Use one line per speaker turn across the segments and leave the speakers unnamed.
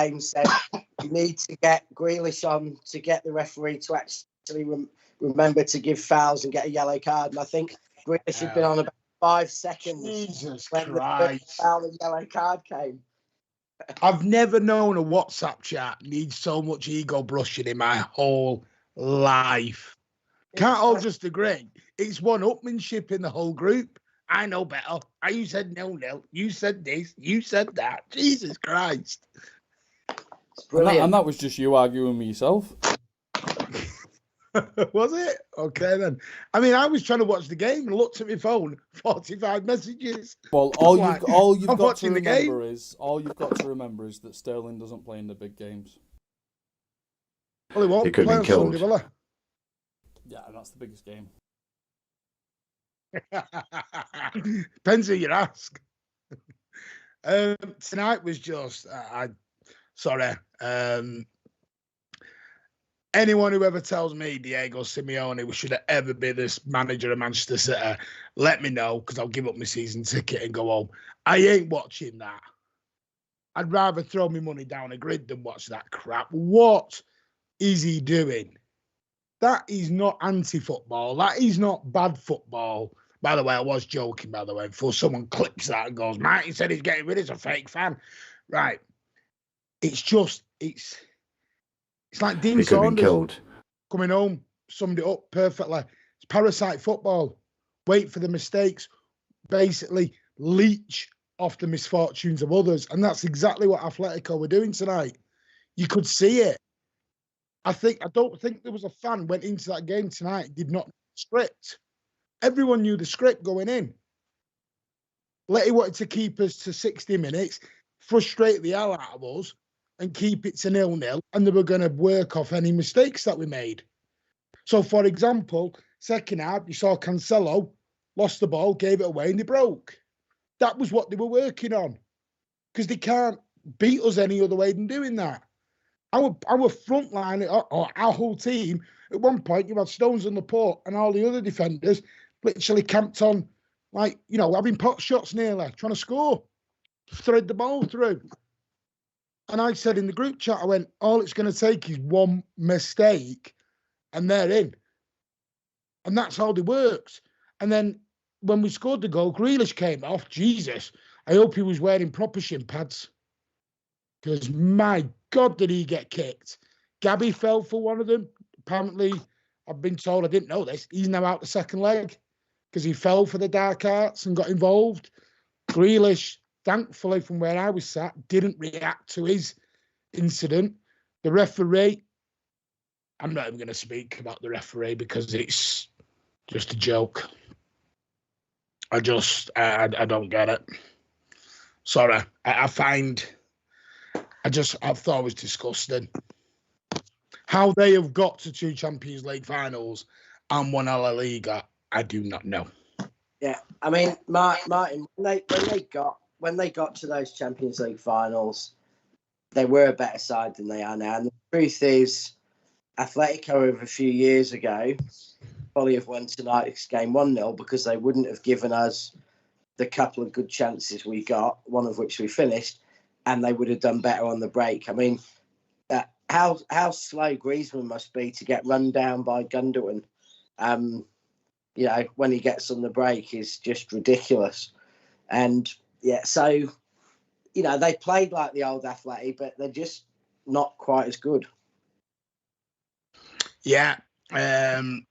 game said you need to get Grealish on to get the referee to actually remember to give fouls and get a yellow card. And I think Grealish had been on about 5 seconds
Jesus
when
Christ.
the foul and yellow card came.
I've never known a WhatsApp chat need so much ego brushing in my whole life. Can't all just agree? It's one-upmanship in the whole group. I know better. You said 0-0. You said this. You said that. Jesus Christ.
And that was just you arguing with yourself.
Was it? Okay, then. I mean, I was trying to watch the game and looked at my phone, 45 messages.
Well, all you've got to remember is that Sterling doesn't play in the big games.
Well, he won't play on Sunday, will he?
Yeah, that's the biggest game.
Depends who you ask. Tonight was just, sorry. Anyone who ever tells me Diego Simeone should ever be this manager of Manchester City, let me know, because I'll give up my season ticket and go home. I ain't watching that. I'd rather throw my money down a grid than watch that crap. What is he doing? That is not anti-football. That is not bad football. By the way, I was joking, by the way, before someone clips that and goes, Martin said he's getting rid of a fake fan. Right. It's just, it's like Dean Saunders coming home, summed it up perfectly. It's parasite football. Wait for the mistakes. Basically, leech off the misfortunes of others. And that's exactly what Atletico were doing tonight. You could see it. I don't think there was a fan went into that game tonight, did not know the script. Everyone knew the script going in. Letty wanted to keep us to 60 minutes, frustrate the hell out of us, and keep it to 0-0, and they were going to work off any mistakes that we made. So, for example, second half, you saw Cancelo, lost the ball, gave it away, and they broke. That was what they were working on, because they can't beat us any other way than doing that. Our front line, or our whole team, at one point, you had Stones on the port, and all the other defenders literally camped on, like, having pot shots nearly, trying to score, thread the ball through. And I said in the group chat, I went, all it's going to take is one mistake, and they're in. And that's how it works. And then when we scored the goal, Grealish came off. Jesus, I hope he was wearing proper shin pads. Because, my God, did he get kicked. Gabby fell for one of them. Apparently, I've been told, I didn't know this, he's now out the second leg because he fell for the dark arts and got involved. Grealish, thankfully, from where I was sat, didn't react to his incident. The referee, I'm not even going to speak about the referee because it's just a joke. I don't get it. Sorry. I thought it was disgusting. How they have got to 2 Champions League finals and 1 La Liga, I do not know.
Yeah, I mean, Martin, when they got to those Champions League finals, they were a better side than they are now. And the truth is, Atletico of a few years ago probably have won tonight's game 1-0 because they wouldn't have given us the couple of good chances we got, one of which we finished, and they would have done better on the break. I mean, how slow Griezmann must be to get run down by Gundogan, when he gets on the break is just ridiculous. And yeah, so, they played like the old Atleti, but they're just not quite as good.
Yeah. Do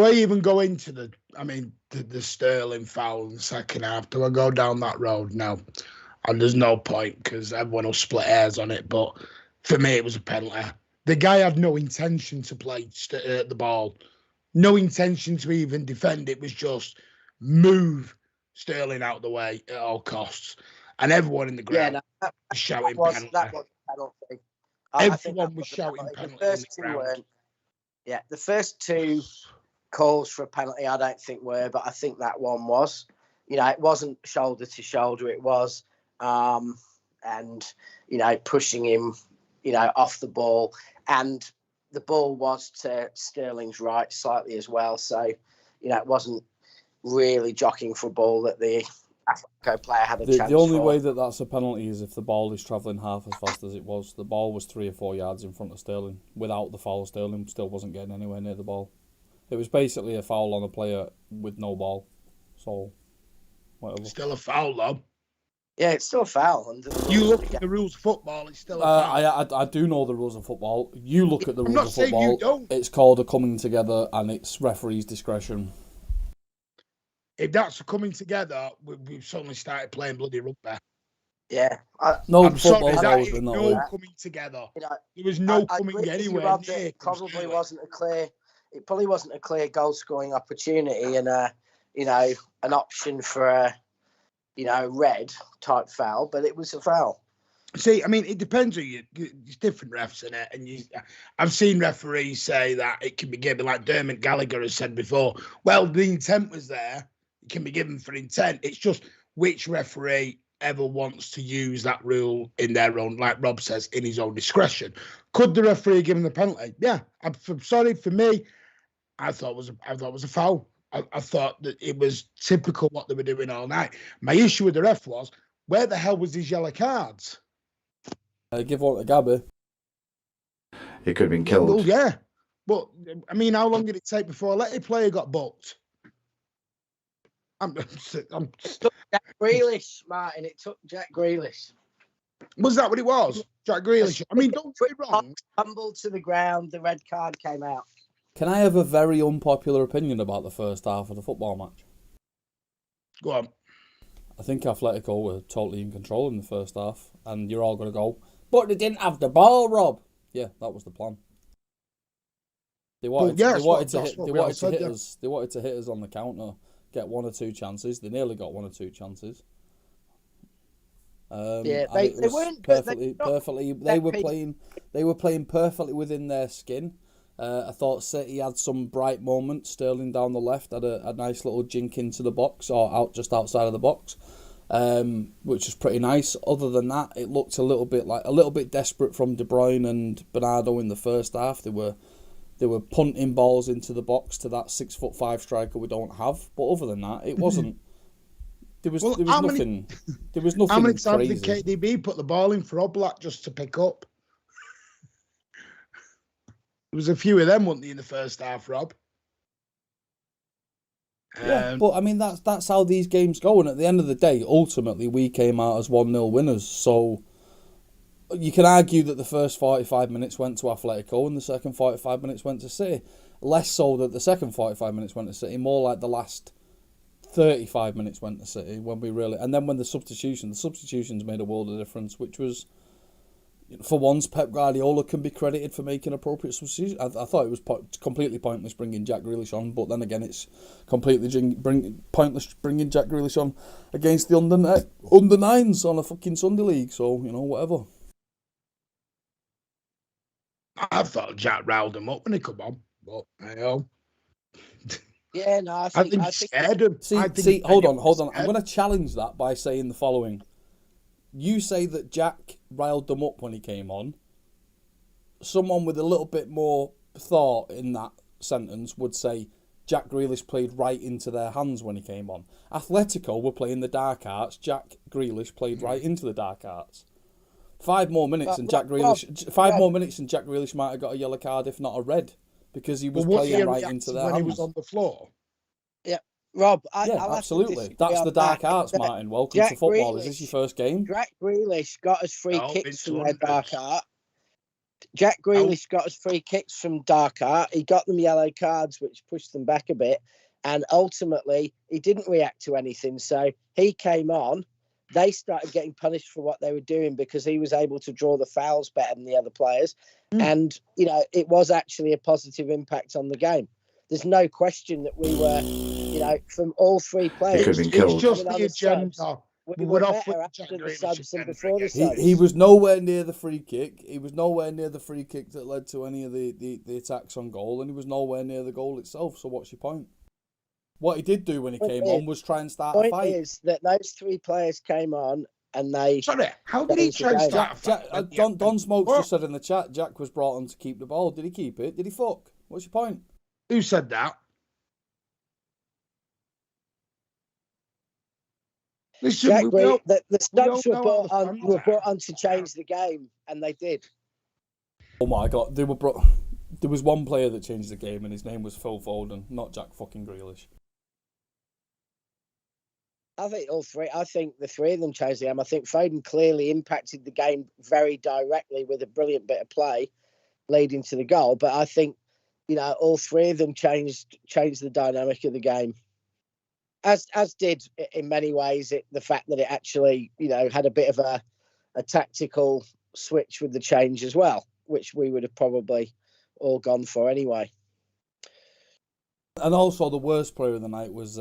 I even go into the Sterling foul in the second half? Do I go down that road? No. And there's no point because everyone will split hairs on it. But for me, it was a penalty. The guy had no intention to play the ball. No intention to even defend. It was just move Sterling out the way at all costs. And everyone in the ground was shouting penalty.
That was a penalty.
Everyone was shouting penalty.
The first 2 calls for a penalty I don't think were, but I think that one was. It wasn't shoulder to shoulder. It was, pushing him, off the ball. And the ball was to Sterling's right slightly as well. So, it wasn't really jockeying for a ball that the Atletico player had a
The
chance
only
for.
way that that's a penalty is if the ball is travelling half as fast as it was. The ball was 3 or 4 yards in front of Sterling. Without the foul, Sterling still wasn't getting anywhere near the ball. It was basically a foul on a player with no ball. So, whatever.
Still a foul, though.
Yeah, it's still a foul. Under the
You
rules
look
of the
at the rules of football, it's still a foul.
I do know the rules of football. You look at the
I'm
rules
not
of
saying
football.
you don't.
It's called a coming together, and it's referee's discretion.
If that's coming together, we've suddenly started playing bloody rugby.
Yeah.
I'm sorry,
football's
that
always
is
been that
no
way.
coming together.
You know,
There was no
I
coming
agree with you,
anywhere
Rob,
near.
that it probably wasn't a clear. It probably wasn't a clear goal scoring opportunity, and an option for a red type foul, but it was a foul.
See, I mean, it depends on you. It's different refs in it, and I've seen referees say that it can be given, like Dermot Gallagher has said before. Well, the intent was there; it can be given for intent. It's just which referee ever wants to use that rule in their own, like Rob says, in his own discretion. Could the referee give him the penalty? Yeah, I'm sorry for me. I thought it was a foul. I thought that it was typical what they were doing all night. My issue with the ref was, where the hell was these yellow cards?
Give one to Gabby.
He could have been killed.
Well, yeah. But, I mean, how long did it take before a Atleti player got booked?
Jack Grealish, Martin. It took Jack Grealish.
Was that what it was? Jack Grealish? I mean, don't get me wrong.
Tumbled to the ground, the red card came out.
Can I have a very unpopular opinion about the first half of the football match?
Go on.
I think Atletico were totally in control in the first half, and you're all going to go, but they didn't have the ball, Rob. Yeah, that was the plan. They wanted to hit us on the counter, get 1 or 2 chances. They nearly got 1 or 2 chances.
They weren't
perfectly. They were playing perfectly within their skin. I thought City had some bright moments. Sterling down the left had a nice little jink into the box, or just outside of the box, which was pretty nice. Other than that, it looked a little bit desperate from De Bruyne and Bernardo in the first half. They were punting balls into the box to that 6'5" striker we don't have. But other than that, it wasn't. There was nothing. There was nothing.
How many times
crazy.
did KDB put the ball in for Oblak just to pick up? There was a few of them, weren't there, in the first half, Rob?
Yeah, but I mean that's how these games go, and at the end of the day, ultimately we came out as 1-0 winners. So you can argue that the first 45 minutes went to Atletico and the second 45 minutes went to City. Less so that the second 45 minutes went to City, more like the last 35 minutes went to City and then when the substitutions made a world of difference, which was, for once, Pep Guardiola can be credited for making appropriate substitutions. I thought it was completely pointless bringing Jack Grealish on, but then again, it's completely pointless bringing Jack Grealish on against the under 9s on a fucking Sunday league. So, whatever.
I thought Jack riled him up when he come on, but
Yeah, no, I think
scared him.
See, hold on. I'm going to challenge that by saying the following. You say that Jack riled them up when he came on. Someone with a little bit more thought in that sentence would say Jack Grealish played right into their hands when he came on. Atletico were playing the dark arts. Jack Grealish played right into the dark arts. 5 more minutes and Jack Grealish might have got a yellow card, if not a red, because he was playing right into their hands.
When he was on the floor.
Yeah, Rob.
Absolutely. That's the dark arts, Martin. Welcome to football. Is this your first game?
Jack Grealish got us free kicks from their dark art. Jack Grealish got us free kicks from dark art. He got them yellow cards, which pushed them back a bit. And ultimately, he didn't react to anything. So he came on. They started getting punished for what they were doing because he was able to draw the fouls better than the other players. And, it was actually a positive impact on the game. There's no question that we were, from all 3 players.
He could have been killed.
It's just the agenda.
We were better after the subs than before the subs.
He was nowhere near the free kick. He was nowhere near the free kick that led to any of the attacks on goal, and he was nowhere near the goal itself. So what's your point? What he did do when he came on was try and start a fight.
The point is that those 3 players came on and they...
Sorry, how did he try and start a fight?
Don Smokes just said in the chat, Jack was brought on to keep the ball. Did he keep it? Did he fuck? What's your point?
Who said that? Listen,
Jack, the
we
subs
don't know how the fans
were
are.
brought on to change the game, and they did.
Oh my God, there was one player that changed the game, and his name was Phil Foden, not Jack fucking Grealish.
I think all three. I think the three of them changed the game. I think Foden clearly impacted the game very directly with a brilliant bit of play, leading to the goal. But I think, all three of them changed the dynamic of the game. As did in many ways the fact that it actually had a bit of a tactical switch with the change as well, which we would have probably all gone for anyway.
And also the worst player of the night was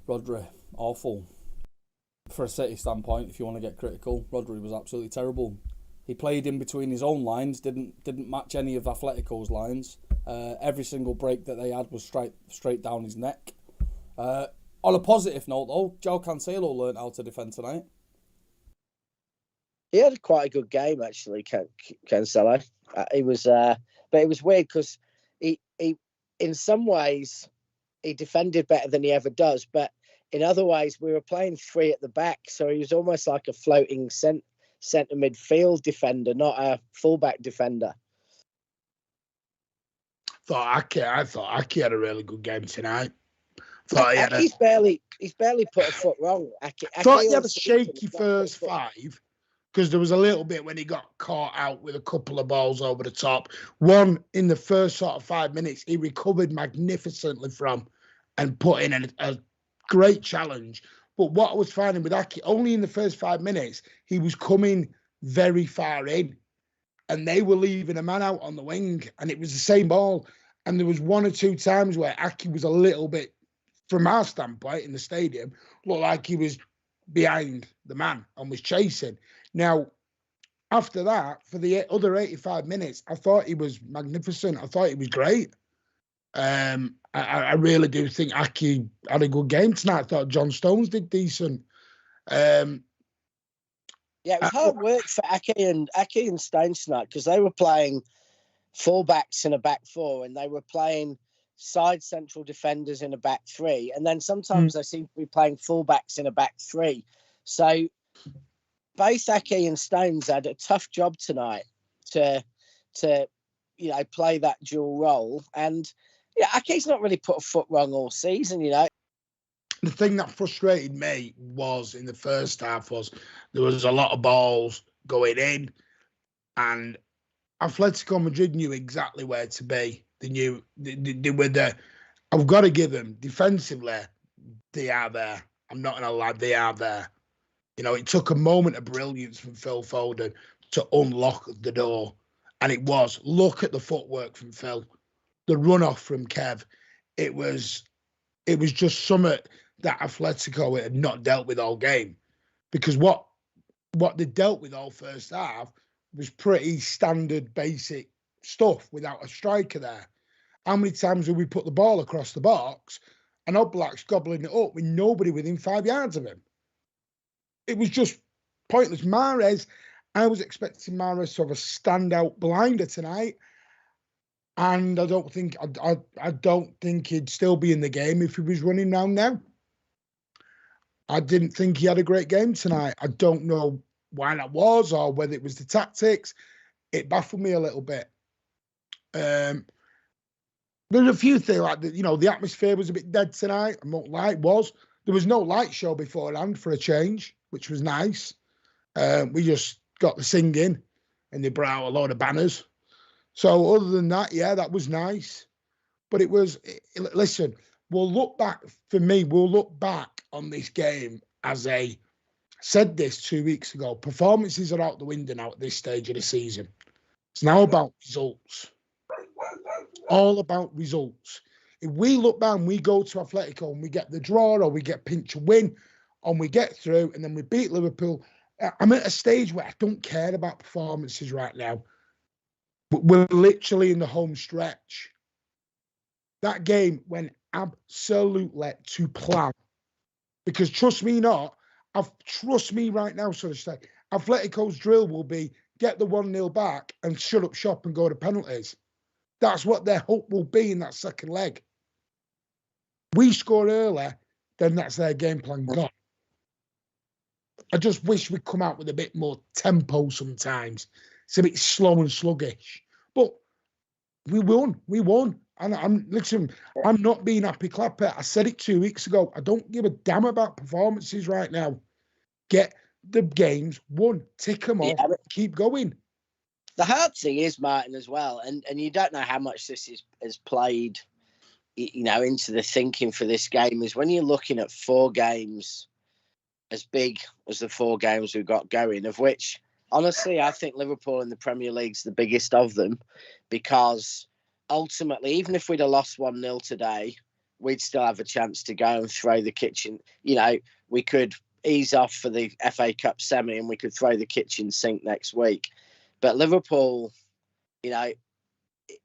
Rodri. Awful. For a City standpoint, if you want to get critical, Rodri was absolutely terrible. He played in between his own lines, didn't match any of Atletico's lines. Every single break that they had was straight down his neck. On a positive note, though, João Cancelo learned how to defend tonight.
He had quite a good game, actually, Cancelo. But it was weird because he in some ways he defended better than he ever does, but in other ways we were playing three at the back, so he was almost like a floating centre midfield defender, not a fullback defender.
I thought Aki had a really good game tonight.
He's barely put a foot wrong.
I thought he had a shaky first five, because there was a little bit when he got caught out with a couple of balls over the top. One in the first sort of 5 minutes, he recovered magnificently from and put in a great challenge. But what I was finding with Aki, only in the first 5 minutes, he was coming very far in, and they were leaving a man out on the wing, and it was the same ball. And there was one or two times where Aki was a little bit, from our standpoint in the stadium, looked like he was behind the man and was chasing. Now, after that, for the other 85 minutes, I thought he was magnificent. I thought he was great. I really do think Aki had a good game tonight. I thought John Stones did decent.
Yeah, it was hard work for Aki and Stones tonight, because they were playing full-backs in a back four, and they were playing side central defenders in a back three, and then sometimes they seem to be playing full-backs in a back three. So both Aki and Stones had a tough job tonight to play that dual role. And Aki's not really put a foot wrong all season,
The thing that frustrated me was in the first half was there was a lot of balls going in, and Atletico Madrid knew exactly where to be. They knew they were there. I've got to give them defensively, they are there. I'm not going to lie, they are there. It took a moment of brilliance from Phil Foden to unlock the door. And it was, look at the footwork from Phil, the runoff from Kev. It was just something that Atletico had not dealt with all game. Because what they dealt with all first half was pretty standard, basic stuff without a striker there. How many times have we put the ball across the box and Oblak's gobbling it up with nobody within 5 yards of him? It was just pointless. Mahrez, I was expecting Mahrez to have a standout blinder tonight, and I don't think he'd still be in the game if he was running round now. I didn't think he had a great game tonight. I don't know why that was, or whether it was the tactics. It baffled me a little bit. There's a few things like that. The atmosphere was a bit dead tonight. I won't lie, it was. There was no light show beforehand for a change, which was nice. We just got the singing, and they brought out a load of banners. So other than that, yeah, that was nice. But it was, listen, we'll look back on this game as said this 2 weeks ago. Performances are out the window now at this stage of the season. It's now about results. All about results. If we look back and we go to Atletico and we get the draw, or we get pinch and win, and we get through, and then we beat Liverpool, I'm at a stage where I don't care about performances right now. We're literally in the home stretch. That game went absolutely to plan. Because trust me right now, so to say, Atletico's drill will be get the 1-0 back and shut up shop and go to penalties. That's what their hope will be in that second leg. We score early, then that's their game plan gone. I just wish we'd come out with a bit more tempo sometimes. It's a bit slow and sluggish. But we won. And I'm not being happy clapper. I said it 2 weeks ago. I don't give a damn about performances right now. Get the games won. Tick them off. Keep going.
The hard thing is, Martin, as well, and you don't know how much this has played, into the thinking for this game, is when you're looking at 4 games as big as the 4 games we've got going, of which, honestly, I think Liverpool in the Premier League's the biggest of them, because ultimately, even if we'd have lost 1-0 today, we'd still have a chance to go and throw the kitchen. We could ease off for the FA Cup semi and we could throw the kitchen sink next week. But Liverpool,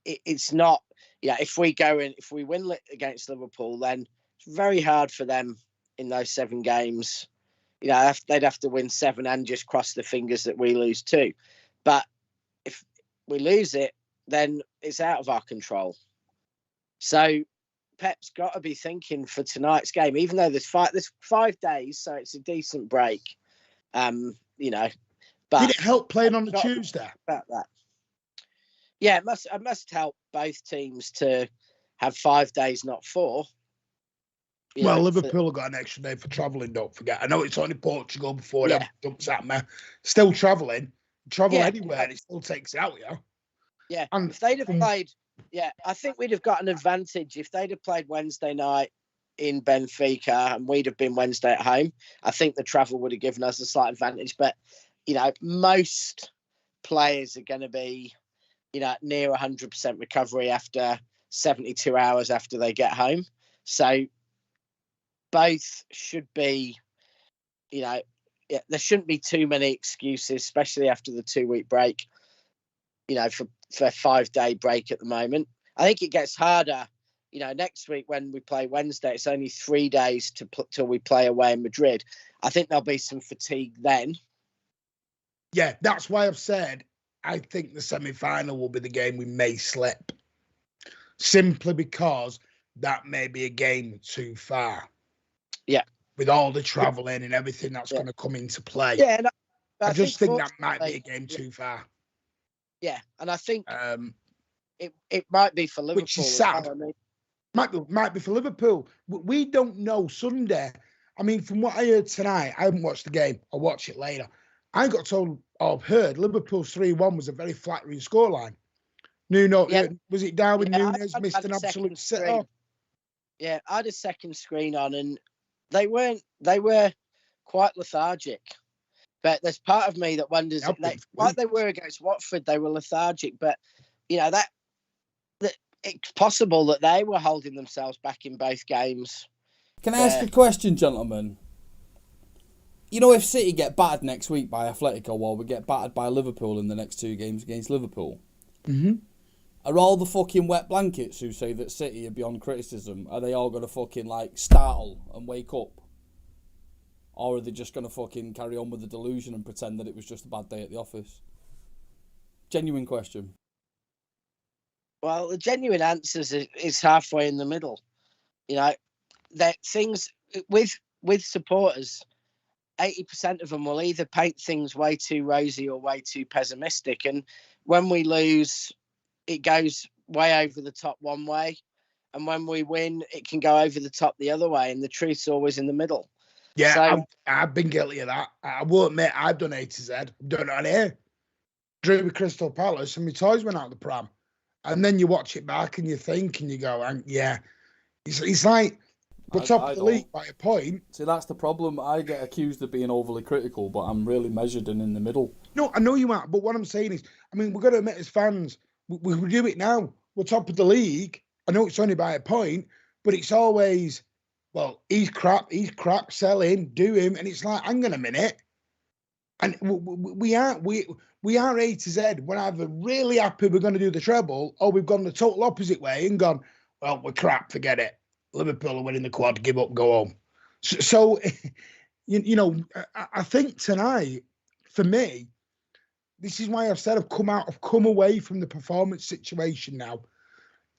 it's not, if we win against Liverpool, then it's very hard for them in those 7 games. They'd have to win 7 and just cross the fingers that we lose 2. But if we lose it, then it's out of our control. So Pep's got to be thinking for tonight's game, even though there's 5 days, so it's a decent break. But
did it help playing on the Tuesday?
About that. Yeah, it must help both teams to have 5 days, not 4.
Liverpool got an extra day for travelling, don't forget. I know it's only Portugal before it jumps at me. Still travelling. Anywhere, it still takes it out,
Yeah, and if they'd have played, I think we'd have got an advantage. If they'd have played Wednesday night in Benfica and we'd have been Wednesday at home, I think the travel would have given us a slight advantage. But, most players are going to be, near 100% recovery after 72 hours after they get home. So both should be, there shouldn't be too many excuses, especially after the 2-week break, for a 5-day break at the moment. I think it gets harder, next week when we play Wednesday, it's only 3 days till we play away in Madrid. I think there'll be some fatigue then.
Yeah, that's why I've said I think the semi-final will be the game we may slip. Simply because that may be a game too far.
Yeah.
With all the travelling and everything that's going to come into play.
Yeah, and
I just think that might be a game too far.
Yeah, and I think it might be for Liverpool.
Which is sad.
Well,
Might be for Liverpool. We don't know Sunday. I mean, from what I heard tonight, I haven't watched the game. I'll watch it later. I got told, or heard, Liverpool's 3-1 was a very flattering scoreline. Was it Darwin Núñez missed an absolute set-off?
Yeah, I had a second screen on, and they were quite lethargic. But there's part of me that wonders, like they were against Watford, they were lethargic. But, that it's possible that they were holding themselves back in both games.
Can I ask a question, gentlemen? If City get battered next week by Atletico or we get battered by Liverpool in the next 2 games against Liverpool, are all the fucking wet blankets who say that City are beyond criticism, are they all going to fucking startle and wake up? Or are they just going to fucking carry on with the delusion and pretend that it was just a bad day at the office? Genuine question.
Well, the genuine answer is halfway in the middle. That things with supporters, 80% of them will either paint things way too rosy or way too pessimistic. And when we lose, it goes way over the top one way. And when we win, it can go over the top the other way. And the truth's always in the middle.
Yeah,
so,
I've been guilty of that. I will admit, I've done A to Z. I've done it on here. Drew with Crystal Palace and my toys went out the pram. And then you watch it back and you think and you go, it's like, we're top of the league by a point.
See, that's the problem. I get accused of being overly critical, but I'm really measured and in the middle.
No, I know you are, but what I'm saying is, we've got to admit as fans, we do it now. We're top of the league. I know it's only by a point, but it's always, well, he's crap, sell him, do him. And it's like, hang on a minute. And we are A to Z. We're either really happy we're going to do the treble, or we've gone the total opposite way and gone, well, we're crap, forget it. Liverpool are winning the quad, give up, go home. So I think tonight, for me, this is why I've said I've come away from the performance situation now.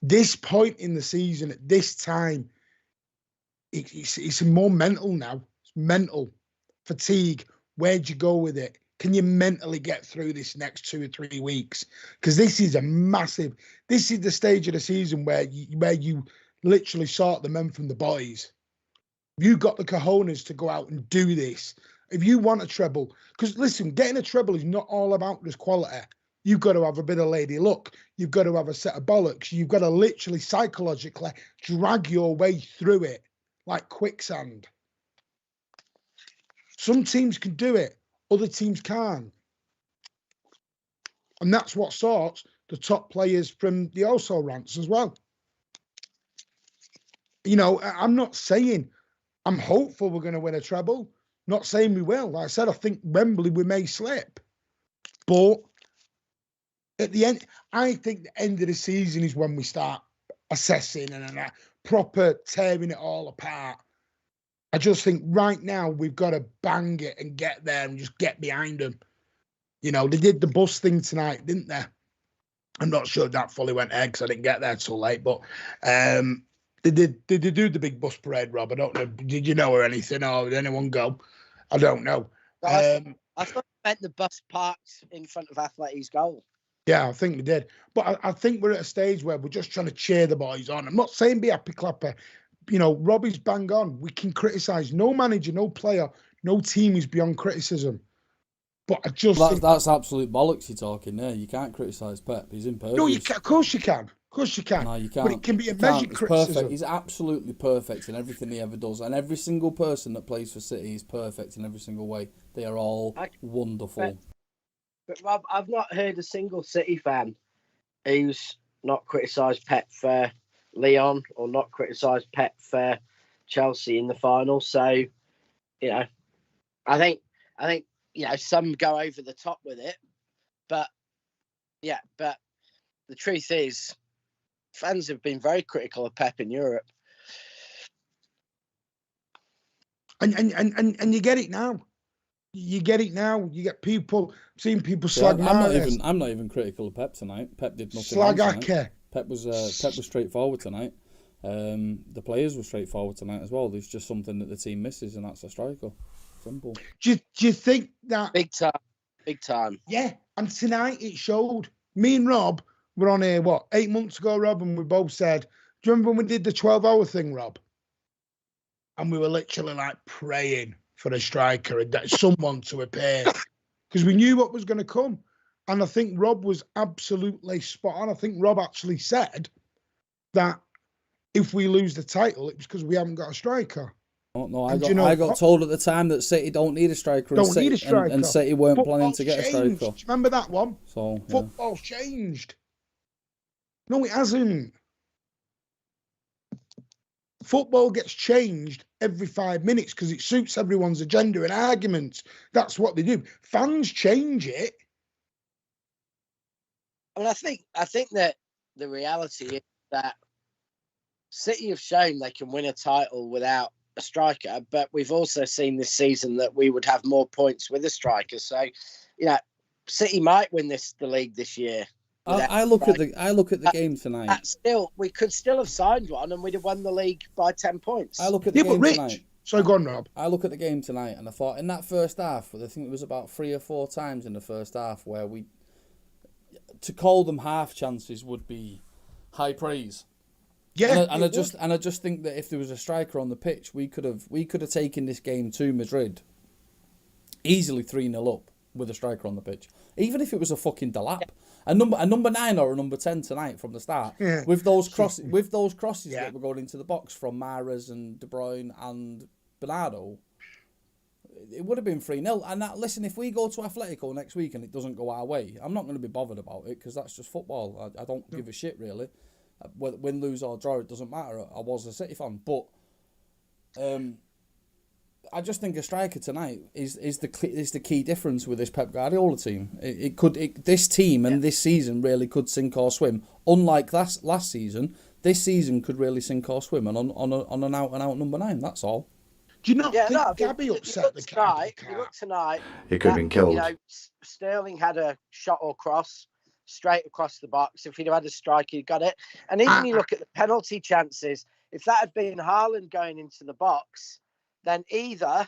This point in the season, at this time, it's more mental now. It's mental fatigue. Where'd you go with it? Can you mentally get through this next 2 or 3 weeks? Because this is a massive. This is the stage of the season where you literally sort the men from the boys. You got the cojones to go out and do this. If you want a treble, because listen, getting a treble is not all about just quality. You've got to have a bit of lady luck. You've got to have a set of bollocks. You've got to literally psychologically drag your way through it like quicksand. Some teams can do it. Other teams can't. And that's what sorts the top players from the also rants as well. You know, I'm not saying I'm hopeful we're going to win a treble. Not saying we will. Like I said, I think Wembley we may slip. But at the end, I think the end of the season is when we start assessing and proper tearing it all apart. I just think right now we've got to bang it and get there and just get behind them. You know, they did the bus thing tonight, didn't they? I'm not sure if that fully went ahead because I didn't get there till late, but did they do the big bus parade, Rob? I don't know. Did you know or anything? Or did anyone go? I don't know.
I thought you meant the bus parked in front of Atletico's goal.
Yeah, I think we did. But I think we're at a stage where we're just trying to cheer the boys on. I'm not saying be happy clapper. You know, Robbie's bang on. We can criticise. No manager, no player, no team is beyond criticism. But I just think
that's absolute bollocks you're talking there. You can't criticise Pep. He's impervious.
No, you can. Of course you can. Of course you can.
No, you can't.
But it can be a measured criticism.
Perfect. He's absolutely perfect in everything he ever does. And every single person that plays for City is perfect in every single way. They are all wonderful.
But Rob, I've not heard a single City fan who's not criticised Pep for Lyon or not criticised Pep for Chelsea in the final. So, you know, I think you know, some go over the top with it, but the truth is, fans have been very critical of Pep in Europe,
and you get it now. You get it now. You get people seeing people slag.
I'm not even critical of Pep tonight. Pep did nothing wrong tonight. Pep was straightforward tonight. The players were straightforward tonight as well. There's just something that the team misses, and that's a striker. Simple.
Do you think that
big time?
Yeah, and tonight it showed. Me and Rob were on here 8 months ago, Rob, and we both said, "Do you remember when we did the 12-hour thing, Rob?" And we were literally like praying for a striker and someone to appear because we knew what was going to come. And I think Rob was absolutely spot on. I think Rob actually said that if we lose the title, it was because we haven't got a striker.
No, I got told at the time that City don't need a striker. And City weren't planning to get a striker.
Do you remember that one?
So
Football's changed. No, it hasn't. Football gets changed every 5 minutes because it suits everyone's agenda and arguments. That's what they do. Fans change it.
I mean, I think that the reality is that City have shown they can win a title without a striker, but we've also seen this season that we would have more points with a striker. So, you know, City might win the league this year.
I look at the game tonight.
We could still have signed one, and we'd have won the league by 10 points.
I look at the game tonight.
So go on, Rob.
I look at the game tonight, and I thought in that first half, I think it was about 3 or 4 times in the first half where to call them half chances would be high praise.
Yeah,
and I just think that if there was a striker on the pitch, we could have taken this game to Madrid easily 3-0 up with a striker on the pitch, even if it was a fucking Delap, a number 9 or a number 10 tonight from the start, with those crosses that were going into the box from Mahrez and De Bruyne and Bernardo. It would have been 3-0. And listen, if we go to Atletico next week and it doesn't go our way, I'm not going to be bothered about it because that's just football. I don't give a shit really. Win, lose or draw, it doesn't matter. I was a City fan, but I just think a striker tonight is the key difference with this Pep Guardiola team. This team and this season really could sink or swim. Unlike last season, this season could really sink or swim and on an out and out number 9. That's all.
Do you not think Gabby upset the cat?
You look tonight.
He could have been killed.
You know, Sterling had a shot or cross straight across the box. If he'd have had a strike, he'd got it. And even you look at the penalty chances, if that had been Haaland going into the box, then either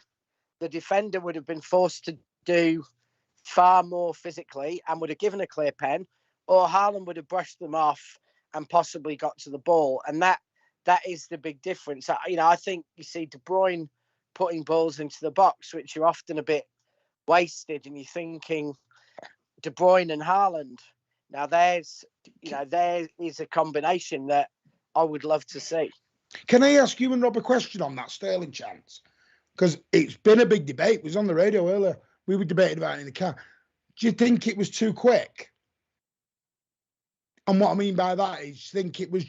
the defender would have been forced to do far more physically and would have given a clear pen, or Haaland would have brushed them off and possibly got to the ball. And that is the big difference. I think you see De Bruyne putting balls into the box, which are often a bit wasted, and you're thinking De Bruyne and Haaland. Now there is a combination that I would love to see.
Can I ask you and Rob a question on that Sterling chance? Because it's been a big debate. It was on the radio earlier. We were debating about it in the car. Do you think it was too quick? And what I mean by that is, think it was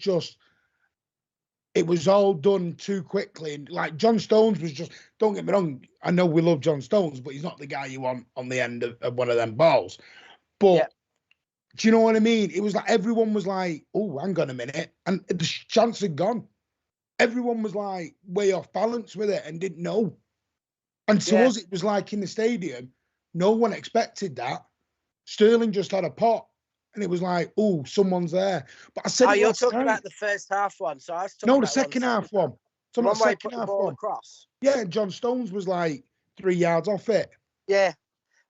all done too quickly. And like John Stones was just, don't get me wrong, I know we love John Stones, but he's not the guy you want on the end of one of them balls. But do you know what I mean? It was like everyone was like, oh, hang on a minute. And the chance had gone. Everyone was like way off balance with it and didn't know. And to us, it was like in the stadium, no one expected that. Sterling just had a pot. And it was like, oh, someone's there. But I said,
you're talking about the first half one. So I was talking
no,
about
the second half one.
The one where he put the ball across.
Yeah, John Stones was like 3 yards off it.
Yeah.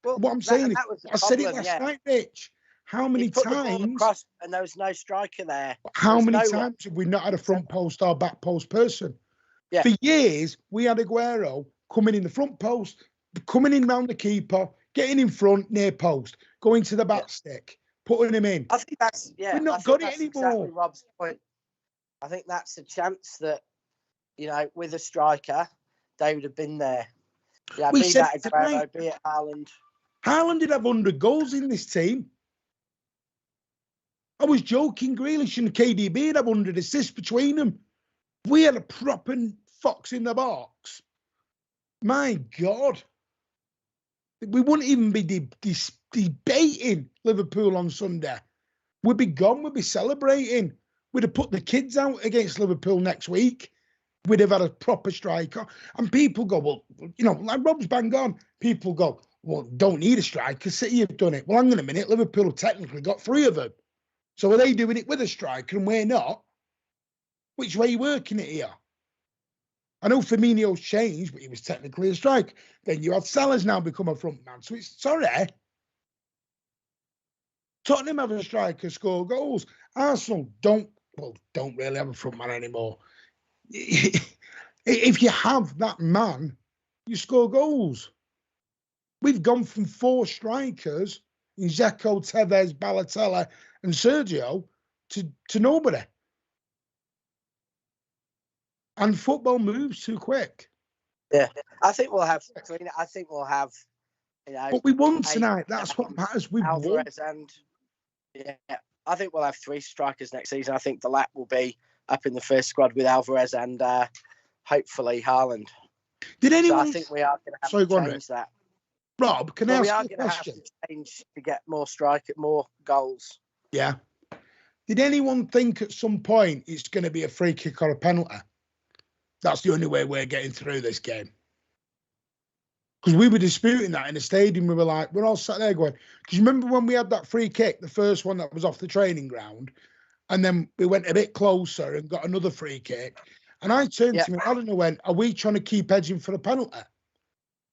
Well,
what I'm saying is, I said it last night, Rich. How many times?
Across and there was no striker there.
How many times have we not had a front post or back post person? Yeah. For years, we had Aguero coming in the front post, coming in round the keeper, getting in front near post, going to the back stick, putting him in.
I think that's
We've not got it anymore.
Exactly Rob's point. I think that's a chance that, with a striker, they would have been there. Yeah, be that Aguero, be it Haaland.
Haaland did have 100 goals in this team. I was joking, Grealish and KDB had 100 assists between them. We had a proper fox in the box. My God. We wouldn't even be debating Liverpool on Sunday. We'd be gone. We'd be celebrating. We'd have put the kids out against Liverpool next week. We'd have had a proper striker. And people go, well, like Rob's bang on. People go, well, don't need a striker. City have done it. Well, hang on a minute. Liverpool have technically got 3 of them. So are they doing it with a striker and we're not? Which way are you working it here? I know Firmino's changed, but he was technically a striker. Then you had Salah's now become a front man. So it's sorry. Tottenham have a striker score goals. Arsenal don't really have a front man anymore. If you have that man, you score goals. We've gone from 4 strikers in Dzeko, Tevez, Balotelli, and Sergio to nobody. And football moves too quick.
Yeah, I think we'll have.
But we won tonight. That's what matters. We won.
And I think we'll have 3 strikers next season. I think the lap will be up in the first squad with Alvarez and hopefully Haaland.
Did anyone?
So I think we are going to have to change that.
Rob, can I ask you a question? We are going to have to
change to get more goals.
Yeah. Did anyone think at some point it's going to be a free kick or a penalty? That's the only way we're getting through this game. Because we were disputing that in the stadium. We were like, we're all sat there going, because you remember when we had that free kick, the first one that was off the training ground, and then we went a bit closer and got another free kick. And I turned to him, Alan, and went, are we trying to keep edging for a penalty?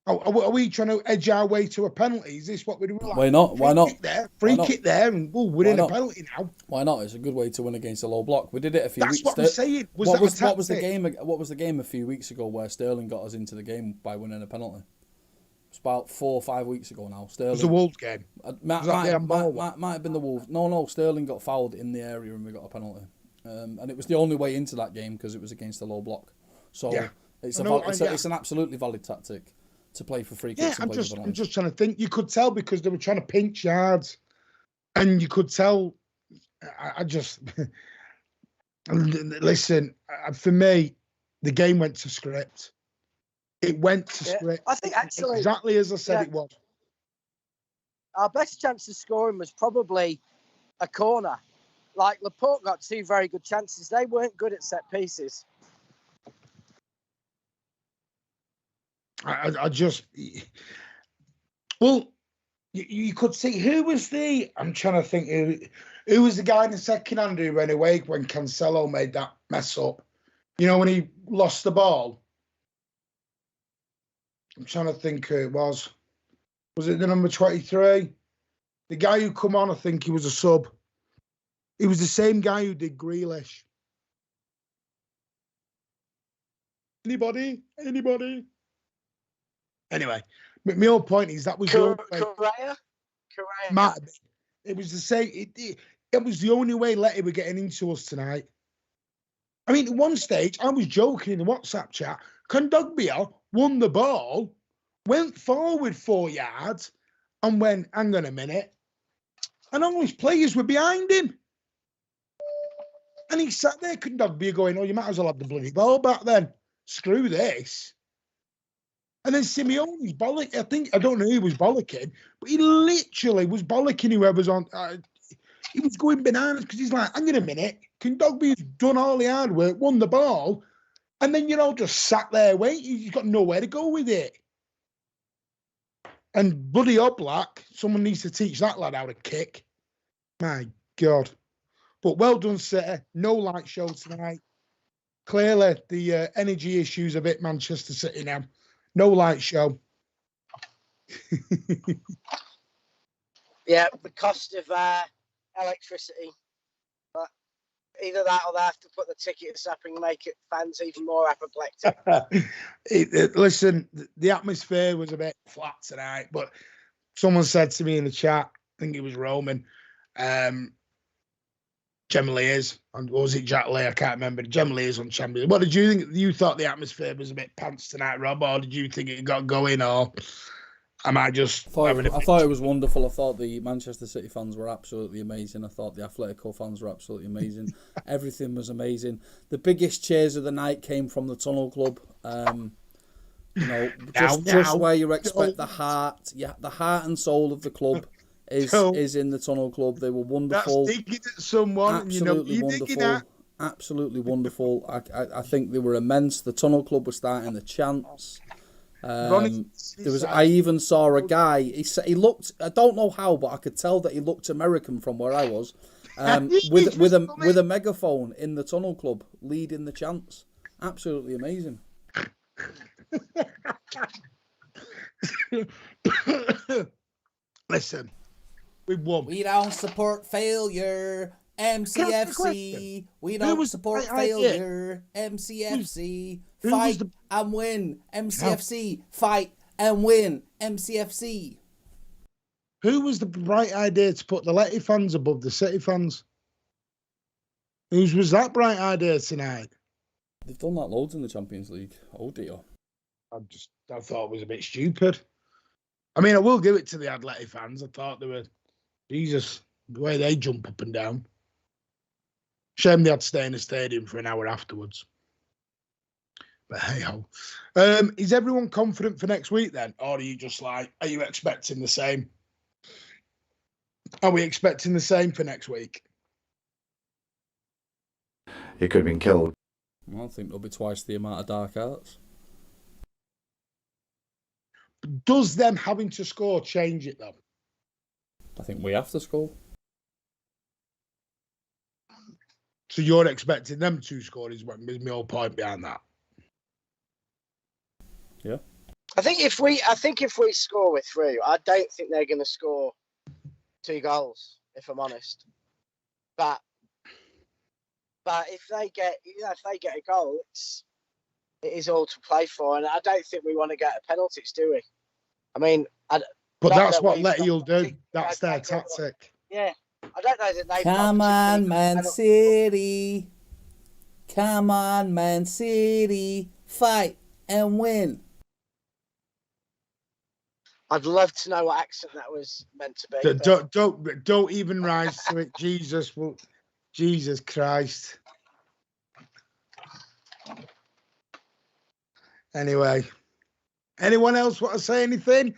Are we trying to edge our way to a penalty? Is this what we're doing? Like,
why not? Why not?
Free kick there, and we're in a penalty now.
Why not? It's a good way to win against a low block. We did it a few weeks.
That's what I'm saying. What
was the game? What was the game a few weeks ago where Sterling got us into the game by winning a penalty? It's about 4 or 5 weeks ago now. Sterling.
It was the Wolves game.
Might have been the Wolves. No. Sterling got fouled in the area and we got a penalty. And it was the only way into that game because it was against a low block. So it's an absolutely valid tactic to play for free kicks.
Yeah, I'm just trying to think. You could tell because they were trying to pinch yards, and you could tell. I just listen. For me, the game went to script. It went to script.
I think actually
exactly as I said it was.
Our best chance of scoring was probably a corner. Like Laporte got 2 very good chances. They weren't good at set pieces.
I just, well, you could see who was I'm trying to think who was the guy in the second hand who ran away when Cancelo made that mess up. You know, when he lost the ball? I'm trying to think who it was. Was it the number 23? The guy who come on, I think he was a sub. He was the same guy who did Grealish. Anybody? Anyway, my whole point is that was your
Correa.
Matt. It was the same. It was the only way Letty were getting into us tonight. I mean, at one stage, I was joking in the WhatsApp chat. Kondogbia won the ball, went forward 4 yards, and went, hang on a minute. And all his players were behind him. And he sat there, Kondogbia, going, oh, you might as well have the bloody ball back then. Screw this. And then Simeone's bollocking. I don't know who he was bollocking, but he literally was bollocking whoever's on. He was going bananas because he's like, hang on a minute. Kondogbia's done all the hard work, won the ball, and then you're all just sat there waiting. You've got nowhere to go with it. And bloody Oblak, someone needs to teach that lad how to kick. My God. But well done, City. No light show tonight. Clearly, the energy issues a bit Manchester City now. No light show.
Yeah, the cost of electricity. But either that or they have to put the tickets up and make it fans even more apoplectic.
Listen, the atmosphere was a bit flat tonight, but someone said to me in the chat, I think it was Roman, generally is, and was it Jack Lee? I can't remember. Generally is on Champions. What did you think? You thought the atmosphere was a bit pants tonight, Rob, or did you think it got going, or am I just?
I thought it was wonderful. I thought the Manchester City fans were absolutely amazing. I thought the Atletico fans were absolutely amazing. Everything was amazing. The biggest cheers of the night came from the Tunnel Club. You know, just where you expect the heart, the heart and soul of the club. Is in the Tunnel Club. They were wonderful.
That's digging at someone.
Absolutely wonderful. Absolutely wonderful. I think they were immense. The Tunnel Club was starting the chants. I even saw a guy. He looked. I don't know how, but I could tell that he looked American from where I was. With a megaphone in the Tunnel Club, leading the chants. Absolutely amazing.
Listen. We won.
We don't support failure, MCFC. We don't support failure, MCFC. Fight and win, MCFC. Fight and win, MCFC.
Who was the bright idea to put the Letty fans above the City fans? Whose was that bright idea tonight?
They've done that loads in the Champions League. Oh dear.
I thought it was a bit stupid. I mean, I will give it to the Atleti fans. I thought they were, Jesus, the way they jump up and down. Shame they had to stay in the stadium for an hour afterwards. But hey ho. Is everyone confident for next week then? Or are you just like, are you expecting the same? Are we expecting the same for next week?
He could have been killed.
I think there'll be twice the amount of dark arts.
Does them having to score change it though?
I think we have to score.
So you're expecting them to score is my whole point behind that.
Yeah.
I think if we score with 3, I don't think they're going to score 2 goals. If I'm honest, but if they get a goal, it is all to play for, and I don't think we want to get penalties, do we? I mean,
but that's what Letty will do. That's their tactic.
Yeah, I don't know that they.
Come on, Man City! Come on, Man City! Fight and win.
I'd love to know what accent that was meant to be.
Don't even rise to it, Jesus! Well, Jesus Christ. Anyway, anyone else want to say anything?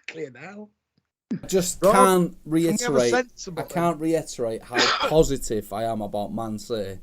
Clear now.
Just can't reiterate. I can't reiterate how positive I am about Man City.